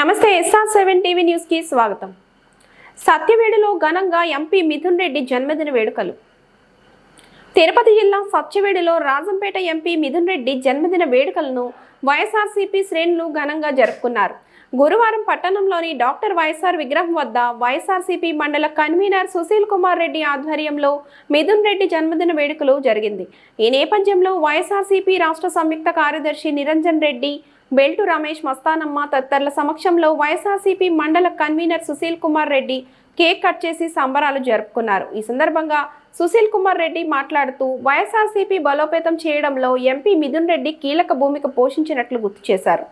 నమస్తే SR7 TV news కి స్వాగతం. సత్యవేడులో ఘనంగా ఎంపీ మిథున్ రెడ్డి జన్మదిన వేడుకలు. తిరుపతి జిల్లా సత్యవేడులో రాజంపేట ఎంపీ మిథున్ రెడ్డి జన్మదిన వేడుకలను వైఎస్ఆర్సీపీ శ్రేణులు ఘనంగా జరుపుకున్నారు. గురువారం పట్టణంలోని డాక్టర్ వైఎస్ఆర్ విగ్రహం వద్ద వైఎస్ఆర్సీపీ మండల కన్వీనర్ సుశీల్ కుమార్ రెడ్డి ఆధ్వర్యంలో మిథున్ రెడ్డి జన్మదిన వేడుకలు జరిగింది. ఈ నేపథ్యంలో వైఎస్ఆర్సీపీ రాష్ట్ర సంయుక్త కార్యదర్శి నిరంజన్ రెడ్డి, బెల్టు రమేష్, మస్తానమ్మ తదితరుల సమక్షంలో వైఎస్ఆర్సీపీ మండల convener Sushil Kumar Reddy cake cut చేసి సంబరాలు జరుపుకున్నారు. ఈ సందర్భంగా సుశీల్ కుమార్ రెడ్డి మాట్లాడుతూ వైఎస్ఆర్సీపీ బలోపేతం చేయడంలో ఎంపీ మిథున్ రెడ్డి కీలక భూమిక పోషించినట్లు గుర్తు చేశారు.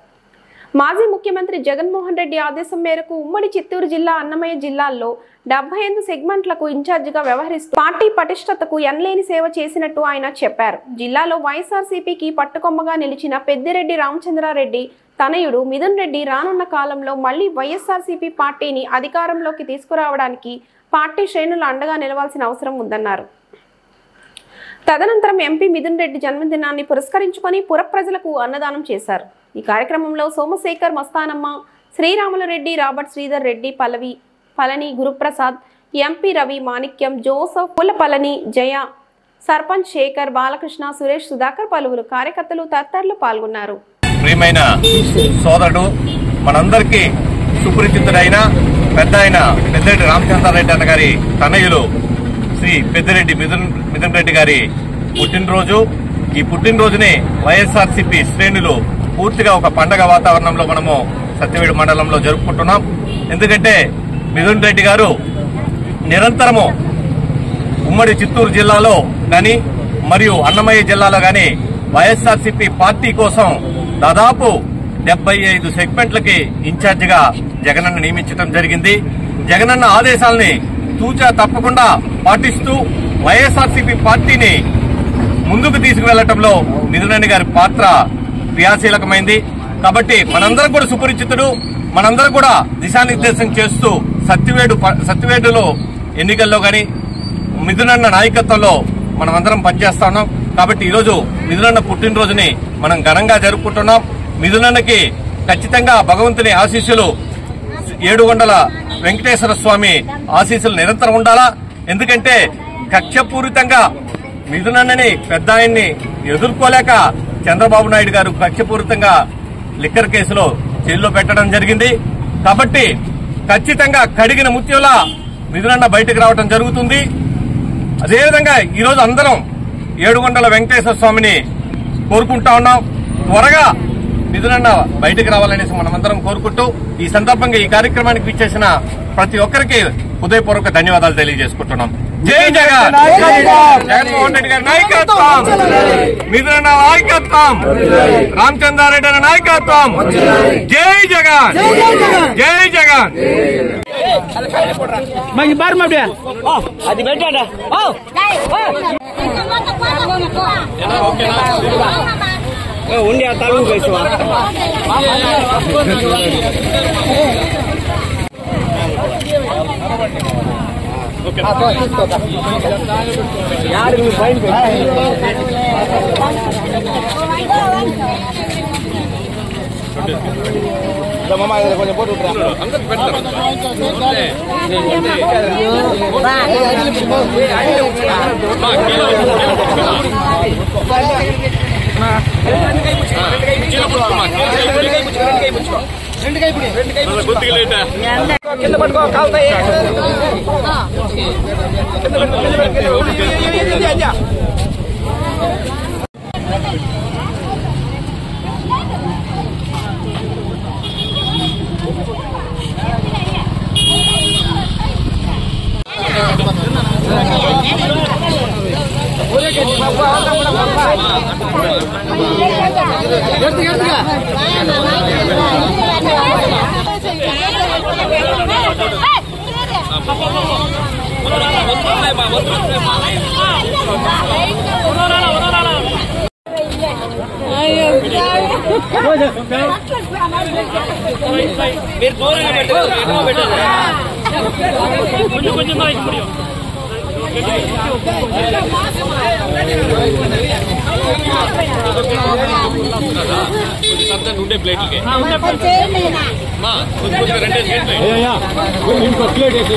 మాజీ ముఖ్యమంత్రి జగన్మోహన్ రెడ్డి ఆదేశం మేరకు ఉమ్మడి చిత్తూరు జిల్లా, అన్నమయ్య జిల్లాల్లో 78 సెగ్మెంట్లకు ఇన్ఛార్జిగా వ్యవహరిస్తూ పార్టీ పటిష్టతకు ఎనలేని సేవ చేసినట్టు ఆయన చెప్పారు. జిల్లాలో వైఎస్ఆర్సీపీకి పట్టుకొమ్మగా నిలిచిన పెద్దిరెడ్డి రామచంద్రారెడ్డి తనయుడు మిథున్ రెడ్డి రానున్న కాలంలో మళ్లీ వైఎస్ఆర్సీపీ పార్టీని అధికారంలోకి తీసుకురావడానికి పార్టీ శ్రేణులు అండగా నిలవాల్సిన అవసరం ఉందన్నారు. తదనంతరం ఎంపీ మిథున్ రెడ్డి జన్మదినాన్ని పురస్కరించుకొని పుర ప్రజలకు అన్నదానం చేశారు. ఈ కార్యక్రమంలో సోమశేఖర్, మస్తానమ్మ, శ్రీరాములరెడ్డి, రాబర్ట్, శ్రీధర్ రెడ్డి, పళని, గురుప్రసాద్, ఎంపీ రవి, మాణిక్యం, జోసఫ్, పళని, జయ, సర్పంచ్ శేఖర్, బాలకృష్ణ, సురేష్, సుధాకర్, పలువురు కార్యకర్తలు తదితరులు పాల్గొన్నారు. ప్రియమైన సోదరుడు, మనందరికీ సుపరిచితుడైన పెద్ద ఆయన పెద్దిరెడ్డి రామచంద్రారెడ్డి అన్న గారి తనయులు శ్రీ పెద్దిరెడ్డి మిథున్ రెడ్డి గారి పుట్టినరోజు. ఈ పుట్టినరోజుని వైఎస్ఆర్సీపీ శ్రేణులు పూర్తిగా ఒక పండగ వాతావరణంలో మనము సత్యవేడు మండలంలో జరుపుకుంటున్నాం. ఎందుకంటే మిథున్ రెడ్డి గారు నిరంతరము ఉమ్మడి చిత్తూరు జిల్లాలో గాని మరియు అన్నమయ్య జిల్లాలో గాని వైఎస్ఆర్సీపీ పార్టీ కోసం దాదాపు 75 సెగ్మెంట్లకి ఇన్ఛార్జిగా జగనన్న నియమించడం జరిగింది. జగనన్న ఆదేశాలని తూచా తప్పకుండా పాటిస్తూ వైఎస్ఆర్సీపీ పార్టీని ముందుకు తీసుకువెళ్లటంలో మిథున్ రెడ్డి గారి పాత్ర క్రియాశీలకమైంది. కాబట్టి మనందరం కూడా సుపరిచితుడు, మనందరం కూడా దిశానిర్దేశం చేస్తూ సత్యవేడులో ఎన్నికల్లో గాని మిథునన్న నాయకత్వంలో మనమందరం పనిచేస్తా ఉన్నాం. కాబట్టి ఈరోజు మిథునన్న పుట్టినరోజుని మనం ఘనంగా జరుపుకుంటున్నాం. మిథునన్నకి ఖచ్చితంగా భగవంతుని ఆశీస్సులు, ఏడుగొండల వెంకటేశ్వర స్వామి ఆశీస్సులు నిరంతరం ఉండాలా. ఎందుకంటే కక్షపూరితంగా మిథునన్నని పెద్ద ఆయన్ని ఎదుర్కోలేక చంద్రబాబు నాయుడు గారు కక్షపూరితంగా లిక్కర్ కేసులో జైల్లో పెట్టడం జరిగింది. కాబట్టి ఖచ్చితంగా కడిగిన ముత్యంలా మిథునన్న బయటకు రావడం జరుగుతుంది. అదేవిధంగా ఈరోజు అందరం ఏడుగొండల వెంకటేశ్వర స్వామిని కోరుకుంటా ఉన్నాం. త్వరగా మిథునన్న బయటకు రావాలనేసి మనమందరం కోరుకుంటూ ఈ సందర్భంగా ఈ కార్యక్రమానికి విచ్చేసిన ప్రతి ఒక్కరికి హృదయపూర్వక ధన్యవాదాలు తెలియజేసుకుంటున్నాం. జై జగన్, జగన్మోహన్ రెడ్డి గారి నాయకత్వం, మిథునన్న నాయకత్వం, రామచంద్రారెడ్డి అన్న నాయకత్వం. జై జగన్, జై జగన్. అది పెట్టాడా ఉండి ఆ తల వేసుకో. కొంచెం పోటు కింద పట్టుకో, కాలుతాయి. మీరు దూరంగా పెట్టారు కొంచెం కొంచెం ఉండే ప్లేట్లకి ఇంకో ప్లేట్ వేసి